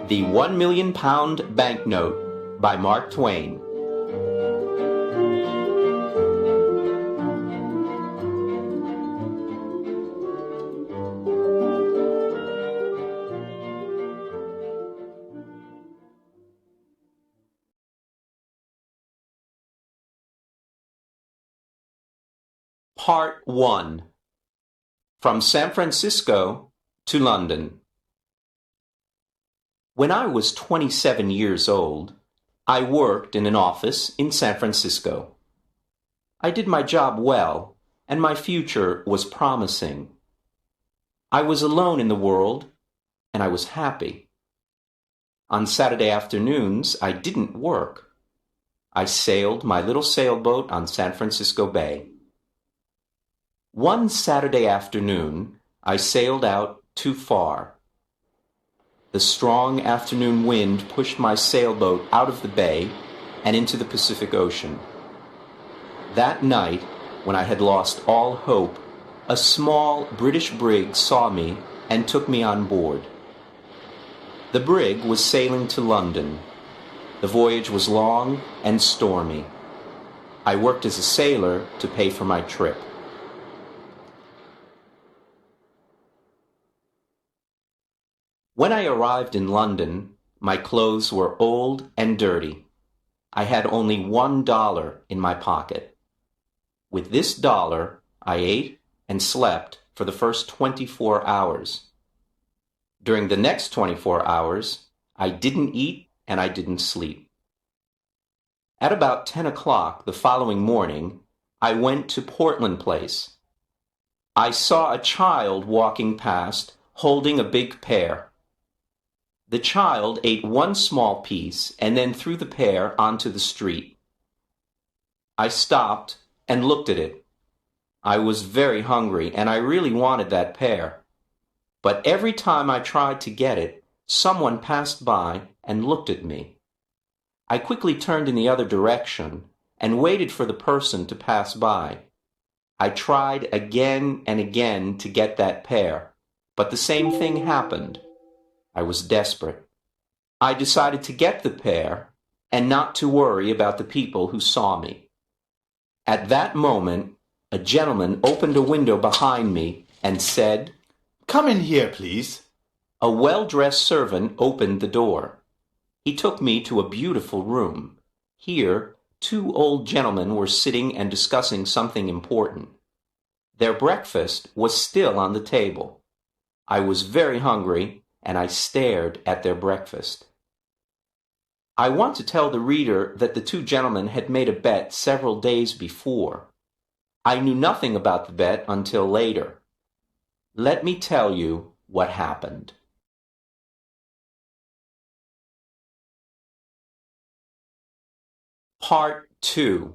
The £1,000,000 Banknote by Mark Twain. Part 1. From San Francisco to London. When I was 27 years old, I worked in an office in San Francisco. I did my job well, and my future was promising. I was alone in the world, and I was happy. On Saturday afternoons, I didn't work. I sailed my little sailboat on San Francisco Bay. One Saturday afternoon, I sailed out too far. The strong afternoon wind pushed my sailboat out of the bay and into the Pacific Ocean. That night, when I had lost all hope, a small British brig saw me and took me on board. The brig was sailing to London. The voyage was long and stormy. I worked as a sailor to pay for my trip. When I arrived in London, my clothes were old and dirty. I had only $1 in my pocket. With this dollar, I ate and slept for the first 24 hours. During the next 24 hours, I didn't eat and I didn't sleep. At about 10 o'clock the following morning, I went to Portland Place. I saw a child walking past holding a big pear. The child ate one small piece and then threw the pear onto the street. I stopped and looked at it. I was very hungry and I really wanted that pear. But every time I tried to get it, someone passed by and looked at me. I quickly turned in the other direction and waited for the person to pass by. I tried again and again to get that pear, but the same thing happened. I was desperate. I decided to get the pear and not to worry about the people who saw me. At that moment, a gentleman opened a window behind me and said, "Come in here, please." A well-dressed servant opened the door. He took me to a beautiful room. Here, two old gentlemen were sitting and discussing something important. Their breakfast was still on the table. I was very hungry, and I stared at their breakfast. I want to tell the reader that the two gentlemen had made a bet several days before. I knew nothing about the bet until later. Let me tell you what happened. Part 2.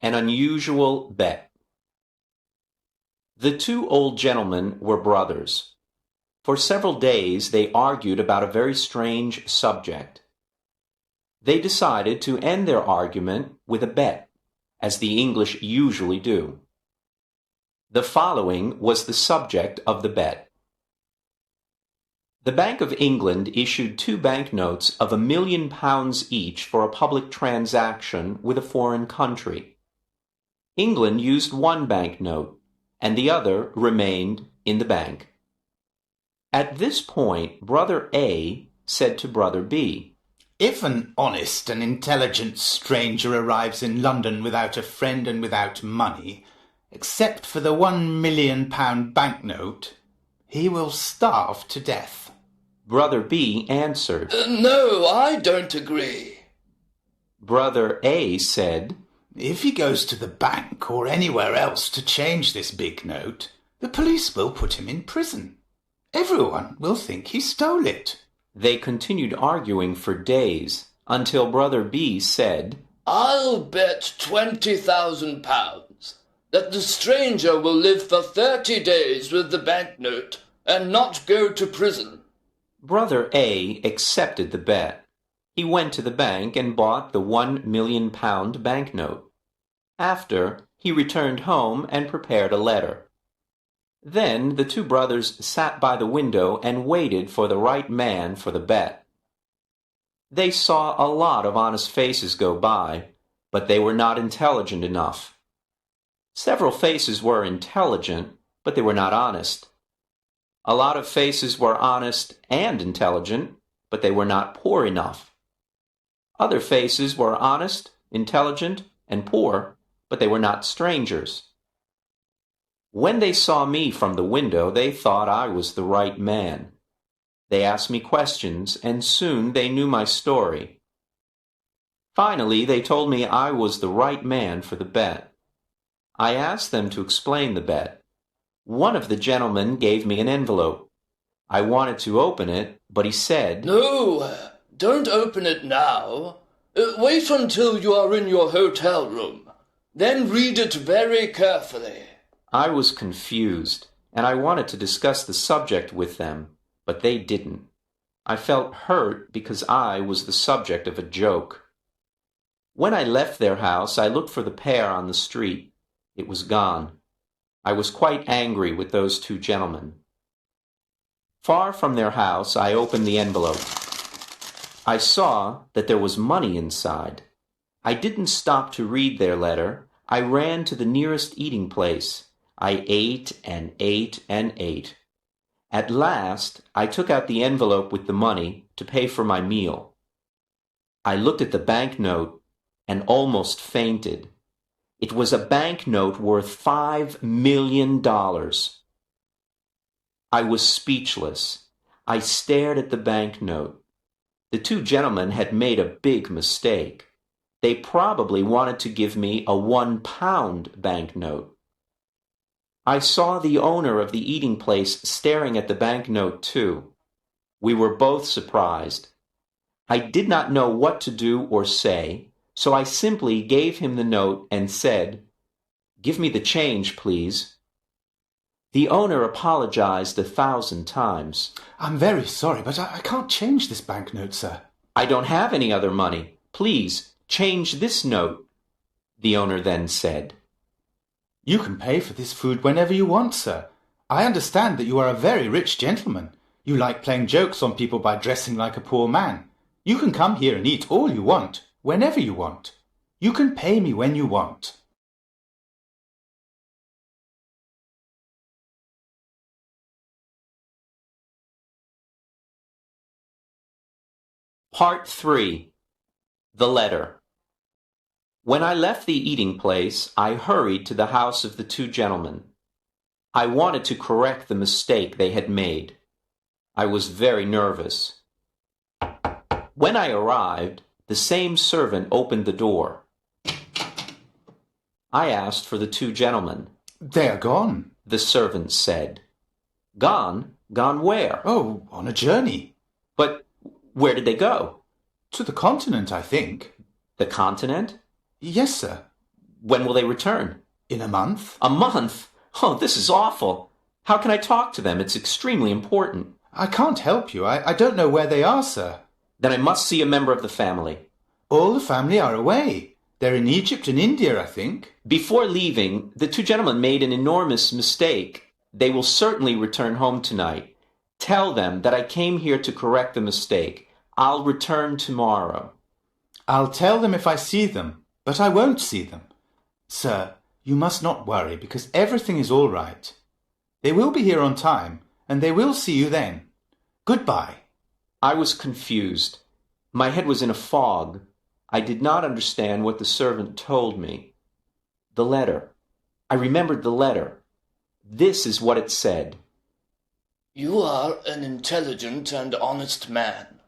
An Unusual Bet. The two old gentlemen were brothers. For several days they argued about a very strange subject. They decided to end their argument with a bet, as the English usually do. The following was the subject of the bet. The Bank of England issued 2 banknotes of £1,000,000 each for a public transaction with a foreign country. England used one banknote, and the other remained in the bank. At this point, Brother A said to Brother B, "If an honest and intelligent stranger arrives in London without a friend and without money, except for the £1,000,000 banknote, he will starve to death." Brother B answered, "No, I don't agree." Brother A said, "If he goes to the bank or anywhere else to change this big note, the police will put him in prison. Everyone will think he stole it." They continued arguing for days, until Brother B said, "I'll bet £20,000 that the stranger will live for 30 days with the banknote and not go to prison." Brother A accepted the bet. He went to the bank and bought the £1,000,000 banknote. After, he returned home and prepared a letter. Then the two brothers sat by the window and waited for the right man for the bet. They saw a lot of honest faces go by, but they were not intelligent enough. Several faces were intelligent, but they were not honest. A lot of faces were honest and intelligent, but they were not poor enough. Other faces were honest, intelligent, and poor, but they were not strangers. When they saw me from the window, they thought I was the right man. They asked me questions, and soon they knew my story. Finally, they told me I was the right man for the bet. I asked them to explain the bet. One of the gentlemen gave me an envelope. I wanted to open it, but he said, "No, don't open it now. Wait until you are in your hotel room. Then read it very carefully." I was confused, and I wanted to discuss the subject with them, but they didn't. I felt hurt because I was the subject of a joke. When I left their house, I looked for the pair on the street. It was gone. I was quite angry with those two gentlemen. Far from their house, I opened the envelope. I saw that there was money inside. I didn't stop to read their letter. I ran to the nearest eating place. I ate and ate and ate. At last, I took out the envelope with the money to pay for my meal. I looked at the banknote and almost fainted. It was a banknote worth $5 million. I was speechless. I stared at the banknote. The two gentlemen had made a big mistake. They probably wanted to give me a 1-pound banknote. I saw the owner of the eating place staring at the banknote too. We were both surprised. I did not know what to do or say, so I simply gave him the note and said, "Give me the change, please." The owner apologized 1,000 times. "I'm very sorry, but I can't change this banknote, sir." "I don't have any other money. Please, change this note," the owner then said. "You can pay for this food whenever you want, sir. I understand that you are a very rich gentleman. You like playing jokes on people by dressing like a poor man. You can come here and eat all you want, whenever you want. You can pay me when you want." Part 3. The Letter. When I left the eating place, I hurried to the house of the two gentlemen. I wanted to correct the mistake they had made. I was very nervous. When I arrived, the same servant opened the door. I asked for the two gentlemen. "They are gone," the servant said. "Gone? Gone where?" "Oh, on a journey." "But where did they go?" "To the continent, I think." "The continent?" "Yes, sir." "When will they return?" "In a month." "A month? Oh, this is awful. How can I talk to them? It's extremely important." "I can't help you. I don't know where they are, sir." "Then I must see a member of the family." "All the family are away. They're in Egypt and India, I think." Before leaving, the two gentlemen made an enormous mistake. They will certainly return home tonight. Tell them that I came here to correct the mistake. I'll return tomorrow. "I'll tell them if I see them, but I won't see them. Sir, you must not worry, because everything is all right. They will be here on time, and they will see you then. Goodbye." I was confused. My head was in a fog. I did not understand what the servant told me. The letter. I remembered the letter. This is what it said. "You are an intelligent and honest man.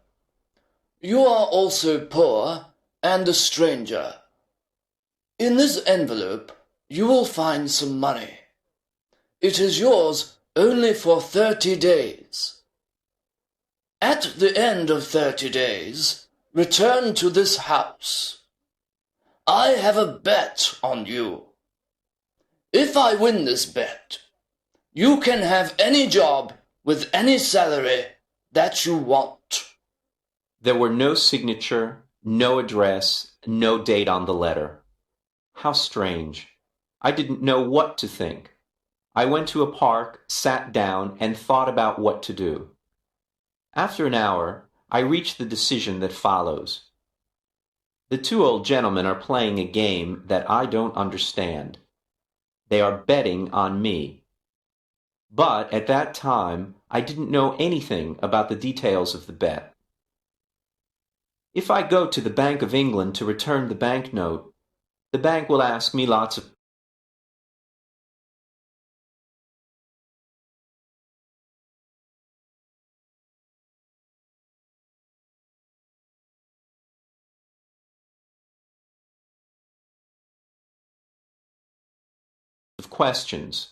You are also poor and a stranger. In this envelope you will find some money. It is yours only for 30 days. At the end of 30 days, return to this house. I have a bet on you. If I win this bet, you can have any job with any salary that you want." There were no signature, no address, no date on the letter. How strange. I didn't know what to think. I went to a park, sat down, and thought about what to do. After an hour, I reach the decision that follows. The two old gentlemen are playing a game that I don't understand. They are betting on me. But at that time, I didn't know anything about the details of the bet. If I go to the Bank of England to return the banknote, the bank will ask me lots of questions.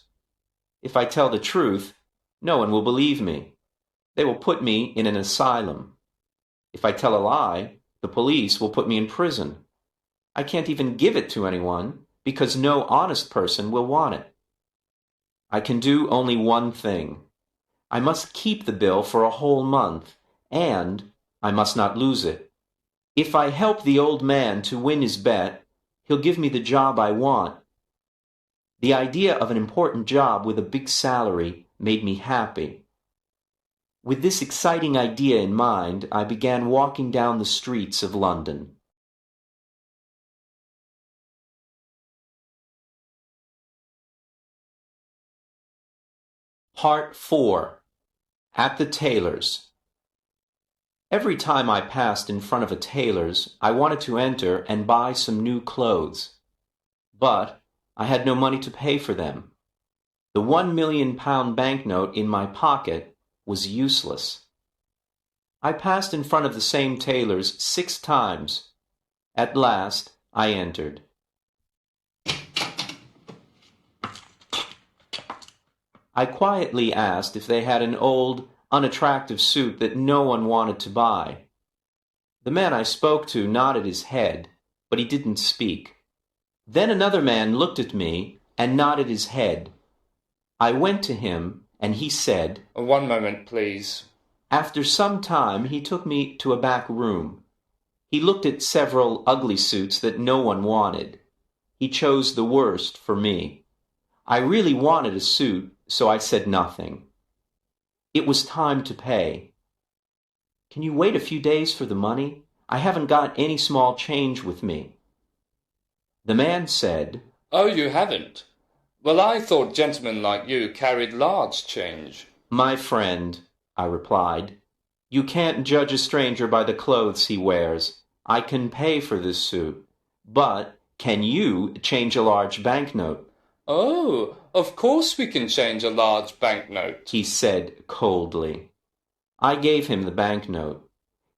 If I tell the truth, no one will believe me. They will put me in an asylum. If I tell a lie, the police will put me in prison. I can't even give it to anyone because no honest person will want it. I can do only one thing. I must keep the bill for a whole month, and I must not lose it. If I help the old man to win his bet, he'll give me the job I want. The idea of an important job with a big salary made me happy. With this exciting idea in mind, I began walking down the streets of London. Part 4. At the tailor's. Every time I passed in front of a tailor's, I wanted to enter and buy some new clothes. But I had no money to pay for them. The £1 million banknote in my pocket was useless. I passed in front of the same tailor's 6 times. At last, I entered. I quietly asked if they had an old, unattractive suit that no one wanted to buy. The man I spoke to nodded his head, but he didn't speak. Then another man looked at me and nodded his head. I went to him, and he said, "One moment, please." After some time, he took me to a back room. He looked at several ugly suits that no one wanted. He chose the worst for me. I really wanted a suit, so I said nothing. It was time to pay. Can you wait a few days for the money? I haven't got any small change with me. The man said, "Oh, you haven't? Well, I thought gentlemen like you carried large change." My friend, I replied, you can't judge a stranger by the clothes he wears. I can pay for this suit, but can you change a large banknote? "Oh, of course we can change a large banknote," he said coldly. I gave him the banknote.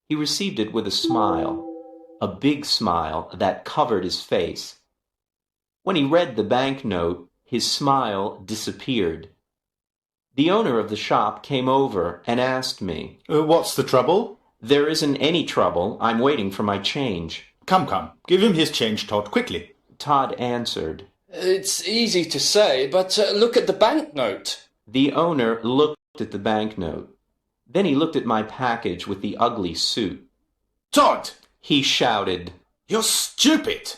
He received it with a smile, a big smile that covered his face. When he read the banknote, his smile disappeared. The owner of the shop came over and asked me, What's the trouble? There isn't any trouble. I'm waiting for my change. Come, give him his change, Todd, quickly. Todd answered. "It's easy to say, but look at the banknote." The owner looked at the banknote. Then he looked at my package with the ugly suit. Todd! He shouted. You're stupid!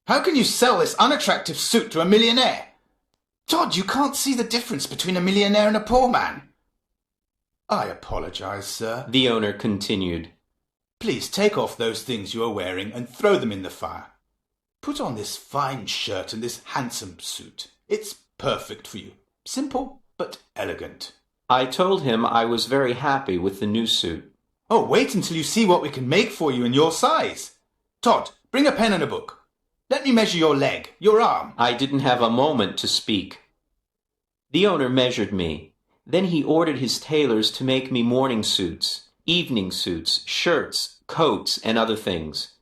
How can you sell this unattractive suit to a millionaire? Todd, you can't see the difference between a millionaire and a poor man. I apologize, sir. The owner continued. Please take off those things you are wearing and throw them in the fire. Put on this fine shirt and this handsome suit. It's perfect for you. Simple, but elegant. I told him I was very happy with the new suit. Oh, wait until you see what we can make for you in your size. Todd, bring a pen and a book. Let me measure your leg, your arm. I didn't have a moment to speak. The owner measured me. Then he ordered his tailors to make me morning suits, evening suits, shirts, coats, and other things.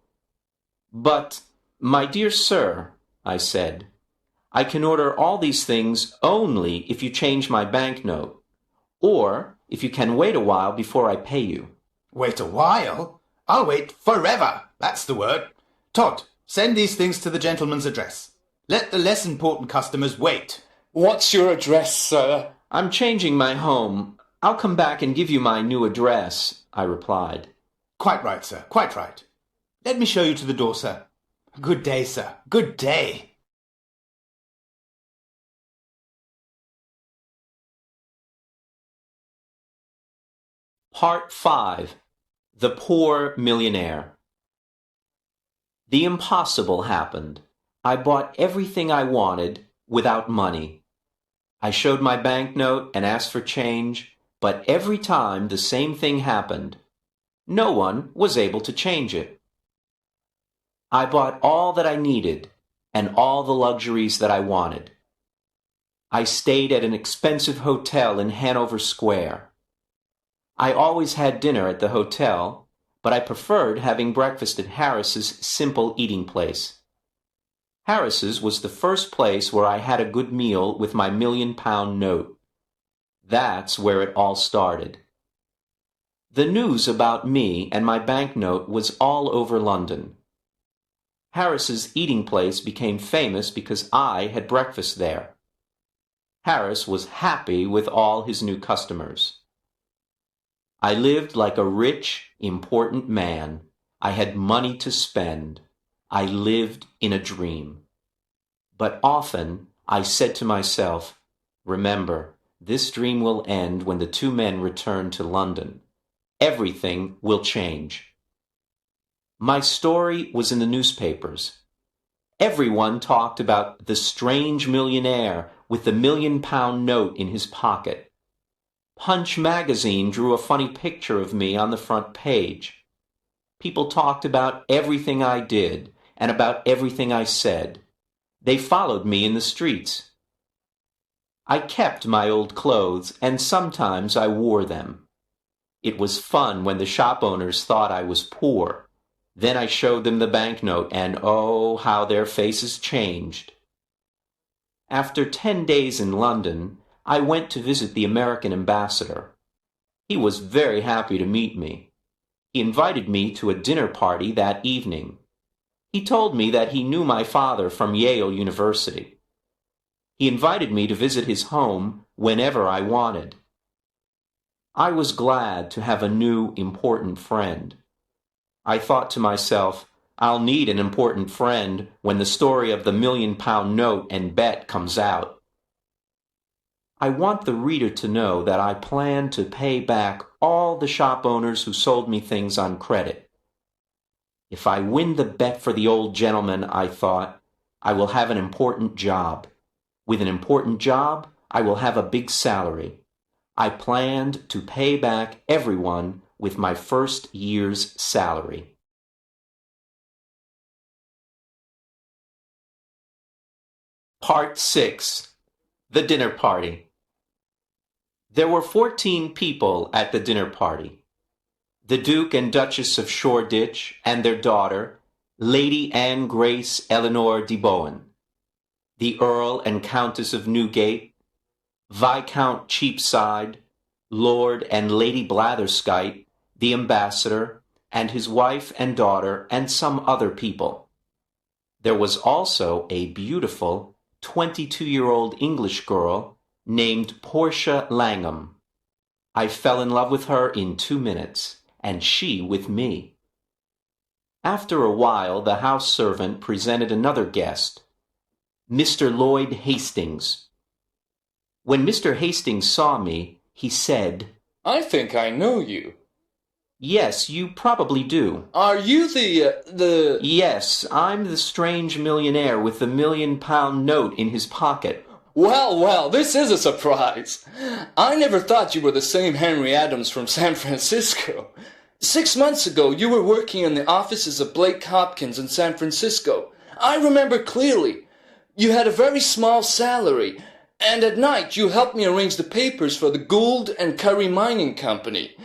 But, my dear sir, I said, I can order all these things only if you change my banknote, or if you can wait a while before I pay you. Wait a while? I'll wait forever. That's the word. Todd, send these things to the gentleman's address. Let the less important customers wait. "What's your address, sir?" I'm changing my home. I'll come back and give you my new address, I replied. Quite right, sir, quite right. Let me show you to the door, sir. Good day, sir. Good day. Part 5. The Poor Millionaire. The impossible happened. I bought everything I wanted without money. I showed my banknote and asked for change, but every time the same thing happened. No one was able to change it. I bought all that I needed and all the luxuries that I wanted. I stayed at an expensive hotel in Hanover Square. I always had dinner at the hotel, but I preferred having breakfast at Harris's simple eating place. Harris's was the first place where I had a good meal with my £1,000,000 note. That's where it all started. The news about me and my banknote was all over London. Harris's eating place became famous because I had breakfast there. Harris was happy with all his new customers. I lived like a rich, important man. I had money to spend. I lived in a dream. But often I said to myself, remember, this dream will end when the two men return to London. Everything will change. My story was in the newspapers. Everyone talked about the strange millionaire with the £1,000,000 note in his pocket. Punch magazine drew a funny picture of me on the front page. People talked about everything I did and about everything I said. They followed me in the streets. I kept my old clothes, and sometimes I wore them. It was fun when the shop owners thought I was poor. Then I showed them the banknote, and oh, how their faces changed. After 10 days in London, I went to visit the American ambassador. He was very happy to meet me. He invited me to a dinner party that evening. He told me that he knew my father from Yale University. He invited me to visit his home whenever I wanted. I was glad to have a new, important friend. I thought to myself, I'll need an important friend when the story of the £1,000,000 note and bet comes out. I want the reader to know that I plan to pay back all the shop owners who sold me things on credit. If I win the bet for the old gentleman, I thought, I will have an important job. With an important job, I will have a big salary. I planned to pay back everyone with my first year's salary. Part 6. The Dinner Party. There were 14 people at the dinner party. The Duke and Duchess of Shoreditch and their daughter, Lady Anne Grace Eleanor de Bohun, the Earl and Countess of Newgate, Viscount Cheapside, Lord and Lady Blatherskite, the ambassador, and his wife and daughter, and some other people. There was also a beautiful 22-year-old English girl named Portia Langham. I fell in love with her in 2 minutes, and she with me. After a while, the house servant presented another guest, Mr. Lloyd Hastings. When Mr. Hastings saw me, he said, I think I know you. Yes, you probably do. Are you the... Yes, I'm the strange millionaire with the £1,000,000 note in his pocket. Well, this is a surprise. I never thought you were the same Henry Adams from San Francisco. 6 months ago, you were working in the offices of Blake Hopkins in San Francisco. I remember clearly. You had a very small salary, and at night you helped me arrange the papers for the Gould and Curry Mining Company.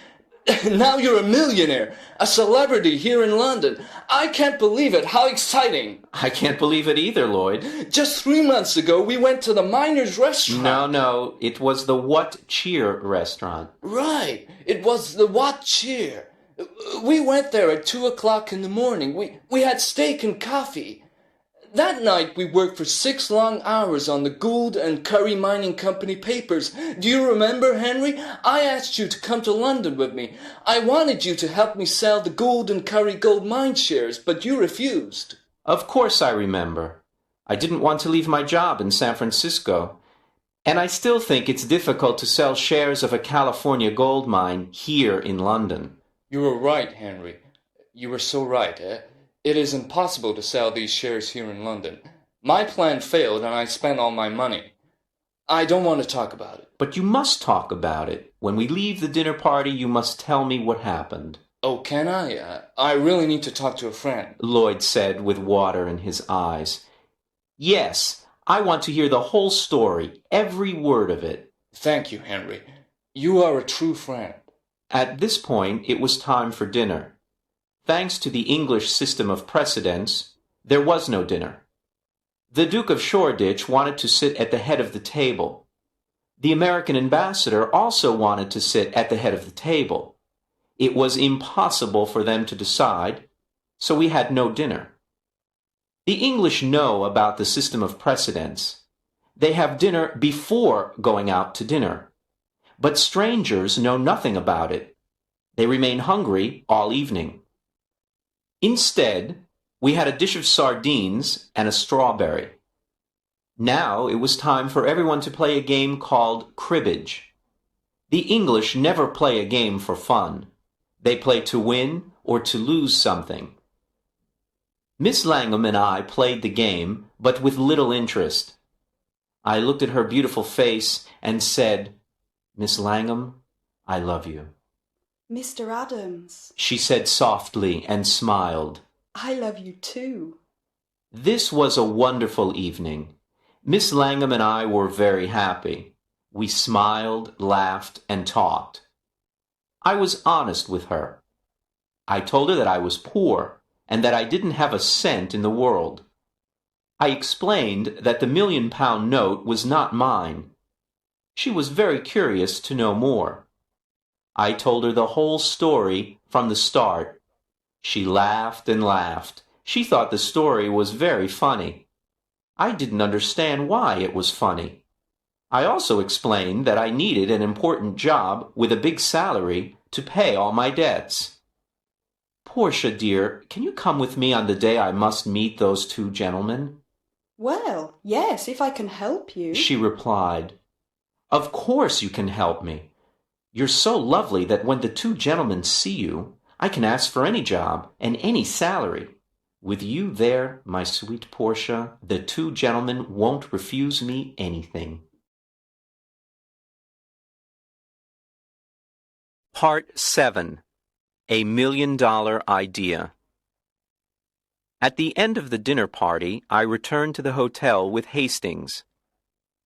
Now you're a millionaire, a celebrity here in London. I can't believe it. How exciting. I can't believe it either, Lloyd. Just 3 months ago, we went to the Miners' Restaurant. No, it was the What Cheer restaurant. Right, it was the What Cheer. We went there at 2 o'clock in the morning. We had steak and coffee. That night we worked for 6 long hours on the Gould and Curry Mining Company papers. Do you remember, Henry? I asked you to come to London with me. I wanted you to help me sell the Gould and Curry gold mine shares, but you refused. Of course I remember. I didn't want to leave my job in San Francisco. And I still think it's difficult to sell shares of a California gold mine here in London. You were right, Henry. You were so right. It is impossible to sell these shares here in London. My plan failed and I spent all my money. I don't want to talk about it. But you must talk about it. When we leave the dinner party, you must tell me what happened. Oh, can I? I really need to talk to a friend. Lloyd said with water in his eyes. Yes, I want to hear the whole story, every word of it. Thank you, Henry. You are a true friend. At this point, it was time for dinner. Thanks to the English system of precedence, there was no dinner. The Duke of Shoreditch wanted to sit at the head of the table. The American ambassador also wanted to sit at the head of the table. It was impossible for them to decide, so we had no dinner. The English know about the system of precedence. They have dinner before going out to dinner. But strangers know nothing about it. They remain hungry all evening. Instead, we had a dish of sardines and a strawberry. Now it was time for everyone to play a game called cribbage. The English never play a game for fun. They play to win or to lose something. Miss Langham and I played the game, but with little interest. I looked at her beautiful face and said, "Miss Langham, I love you." "Mr. Adams," she said softly and smiled. "I love you too." This was a wonderful evening. Miss Langham and I were very happy. We smiled, laughed, and talked. I was honest with her. I told her that I was poor and that I didn't have a cent in the world. I explained that the £1,000,000 note was not mine. She was very curious to know more. I told her the whole story from the start. She laughed and laughed. She thought the story was very funny. I didn't understand why it was funny. I also explained that I needed an important job with a big salary to pay all my debts. "Portia, dear, can you come with me on the day I must meet those two gentlemen?" "Well, yes, if I can help you," she replied. "Of course you can help me. You're so lovely that when the two gentlemen see you, I can ask for any job and any salary. With you there, my sweet Portia, the two gentlemen won't refuse me anything." Part 7. A $1,000,000 Idea. At the end of the dinner party, I returned to the hotel with Hastings.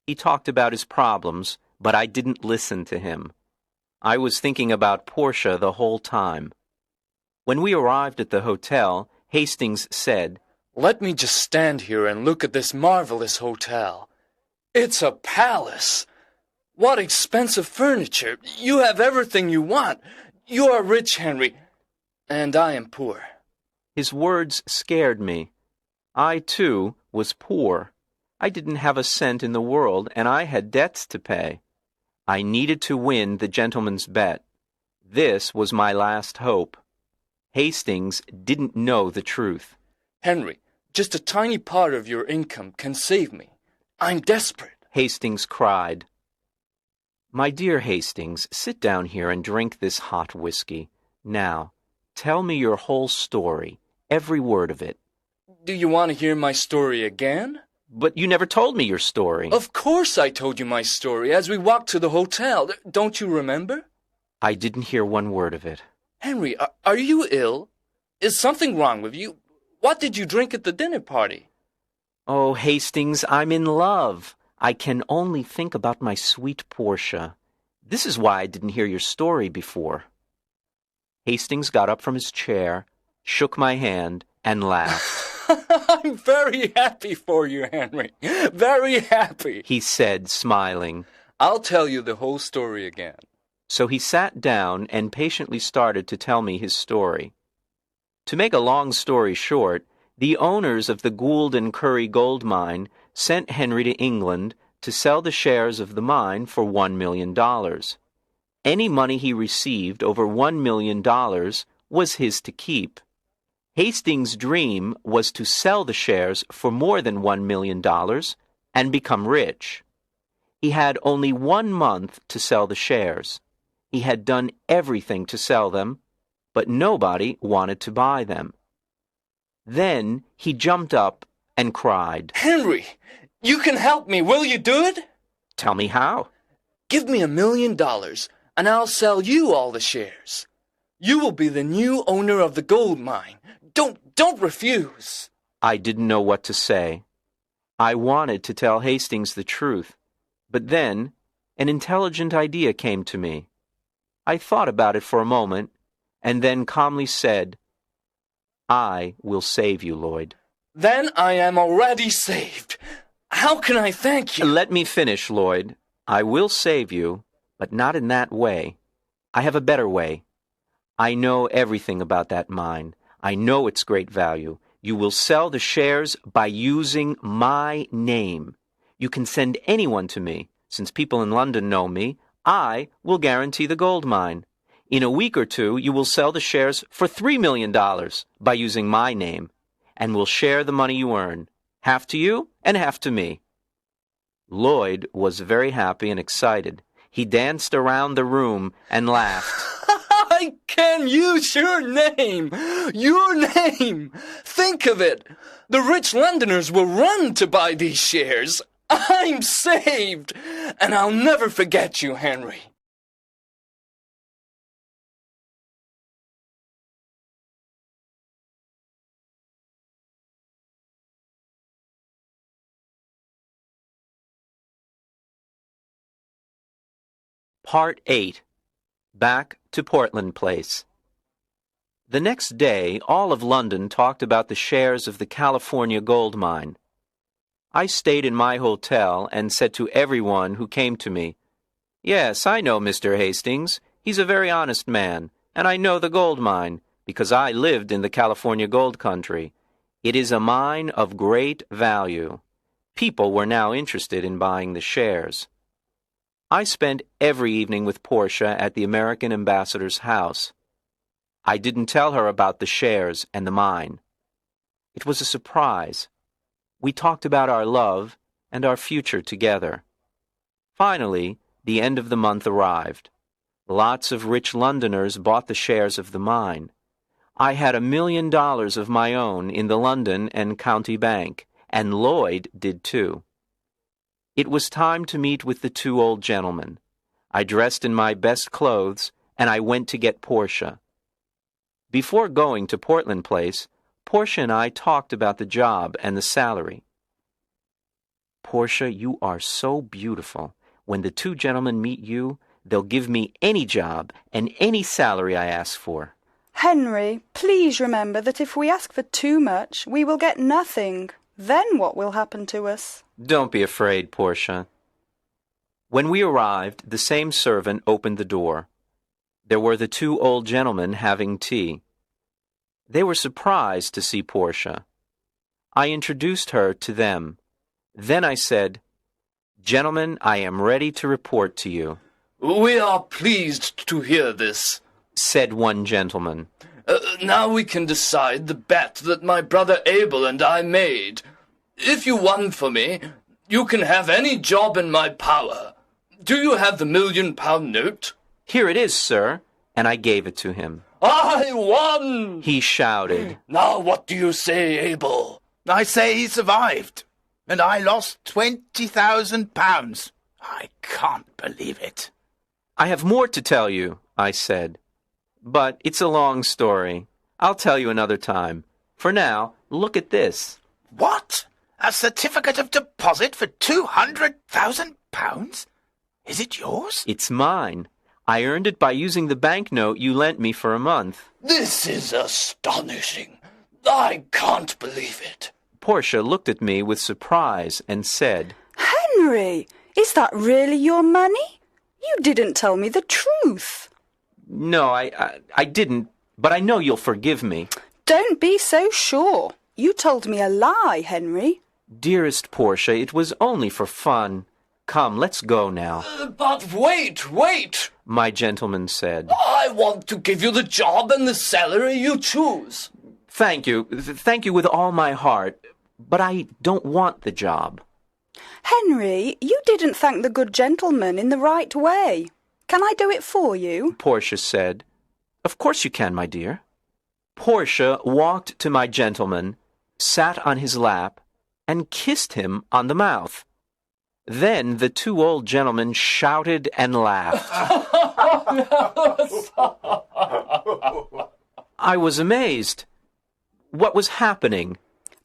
He talked about his problems, but I didn't listen to him. I was thinking about Portia the whole time. When we arrived at the hotel, Hastings said, "Let me just stand here and look at this marvelous hotel. It's a palace. What expensive furniture. You have everything you want. You are rich, Henry, and I am poor." His words scared me. I, too, was poor. I didn't have a cent in the world, and I had debts to pay. I needed to win the gentleman's bet. This was my last hope. Hastings didn't know the truth. "Henry, just a tiny part of your income can save me. I'm desperate," Hastings cried. "My dear Hastings, sit down here and drink this hot whiskey. Now, tell me your whole story, every word of it." "Do you want to hear my story again?" "But you never told me your story." "Of course I told you my story as we walked to the hotel. Don't you remember?" "I didn't hear one word of it." "Henry, are you ill? Is something wrong with you? What did you drink at the dinner party?" "Oh, Hastings, I'm in love. I can only think about my sweet Portia. This is why I didn't hear your story before." Hastings got up from his chair, shook my hand, and laughed. "I'm very happy for you, Henry. Very happy," he said, smiling. "I'll tell you the whole story again." So he sat down and patiently started to tell me his story. To make a long story short, the owners of the Gould and Curry gold mine sent Henry to England to sell the shares of the mine for $1,000,000. Any money he received over $1,000,000 was his to keep. Hastings' dream was to sell the shares for more than $1,000,000 and become rich. He had only 1 month to sell the shares. He had done everything to sell them, but nobody wanted to buy them. Then he jumped up and cried, Henry, you can help me. Will you do it? "Tell me how." Give me $1 million, and I'll sell you all the shares. You will be the new owner of the gold mine. Don't refuse. I didn't know what to say. I wanted to tell Hastings the truth, but then an intelligent idea came to me. I thought about it for a moment, and then calmly said, "I will save you, Lloyd." Then I am already saved. How can I thank you? Let me finish, Lloyd. I will save you, but not in that way. I have a better way. I know everything about that mine. I know its great value. You will sell the shares by using my name. You can send anyone to me. Since people in London know me, I will guarantee the gold mine. In a week or two, you will sell the shares for $3 million by using my name, and will share the money you earn, half to you and half to me. Lloyd was very happy and excited. He danced around the room and laughed. I can use your name! Your name! Think of it! The rich Londoners will run to buy these shares. I'm saved! And I'll never forget you, Henry. Part 8. Back to Portland Place. The next day, all of London talked about the shares of the California gold mine. I stayed in my hotel and said to everyone who came to me, "Yes, I know Mr. Hastings. He's a very honest man, and I know the gold mine, because I lived in the California gold country. It is a mine of great value." People were now interested in buying the shares. I spent every evening with Portia at the American ambassador's house. I didn't tell her about the shares and the mine. It was a surprise. We talked about our love and our future together. Finally, the end of the month arrived. Lots of rich Londoners bought the shares of the mine. I had $1 million of my own in the London and County Bank, and Lloyd did too. It was time to meet with the two old gentlemen. I dressed in my best clothes, and I went to get Portia. Before going to Portland Place, Portia and I talked about the job and the salary. "Portia, you are so beautiful. When the two gentlemen meet you, they'll give me any job and any salary I ask for." Henry, please remember that if we ask for too much, we will get nothing. Then what will happen to us? Don't be afraid, Portia. When we arrived, the same servant opened the door. There were the two old gentlemen having tea. They were surprised to see Portia. I introduced her to them. Then I said, "Gentlemen, I am ready to report to you." We are pleased to hear this, said one gentleman. Now we can decide the bet that my brother Abel and I made. If you won for me, you can have any job in my power. Do you have the £1 million note? "Here it is, sir," and I gave it to him. I won! He shouted. Now what do you say, Abel? I say he survived, and I lost £20,000. I can't believe it. "I have more to tell you," I said. "But it's a long story. I'll tell you another time. For now, look at this." What? A certificate of deposit for £200,000? Is it yours? "It's mine. I earned it by using the banknote you lent me for a month." This is astonishing. I can't believe it. Portia looked at me with surprise and said, Henry, is that really your money? You didn't tell me the truth. "No, I didn't, but I know you'll forgive me." Don't be so sure. You told me a lie, Henry. "Dearest Portia, it was only for fun. Come, let's go now," But wait! my gentleman said. I want to give you the job and the salary you choose. Thank you with all my heart, but I don't want the job." Henry, you didn't thank the good gentleman in the right way. Can I do it for you? Portia said. Of course you can, my dear. Portia walked to my gentleman, sat on his lap, and kissed him on the mouth. Then the two old gentlemen shouted and laughed. I was amazed. What was happening?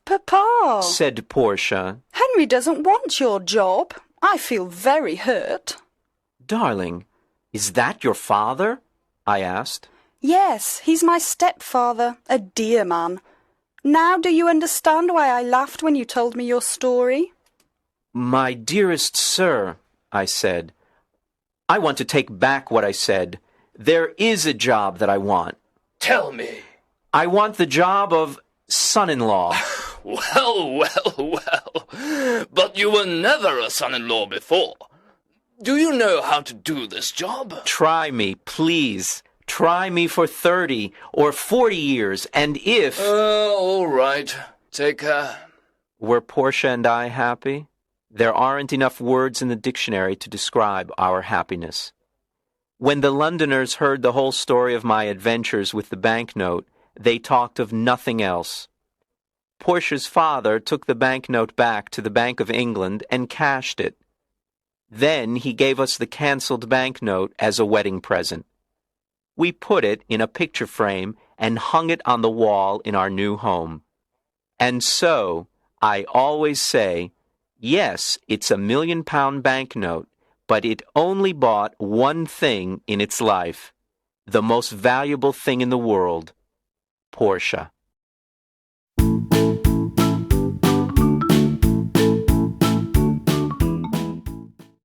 Papa, Said Portia. Henry doesn't want your job. I feel very hurt. Darling, is that your father? I asked. Yes, he's my stepfather, a dear man. Now do you understand why I laughed when you told me your story? My dearest sir, I said, I want to take back what I said. There is a job that I want. Tell me. I want the job of son-in-law. Well. But you were never a son-in-law before. Do you know how to do this job? Try me, please. Try me for 30 or 40 years, and if... All right. Take care. Were Portia and I happy? There aren't enough words in the dictionary to describe our happiness. When the Londoners heard the whole story of my adventures with the banknote, they talked of nothing else. Portia's father took the banknote back to the Bank of England and cashed it. Then he gave us the cancelled banknote as a wedding present. We put it in a picture frame and hung it on the wall in our new home. And so, I always say, yes, it's a £1 million banknote, but it only bought one thing in its life, the most valuable thing in the world, Portia.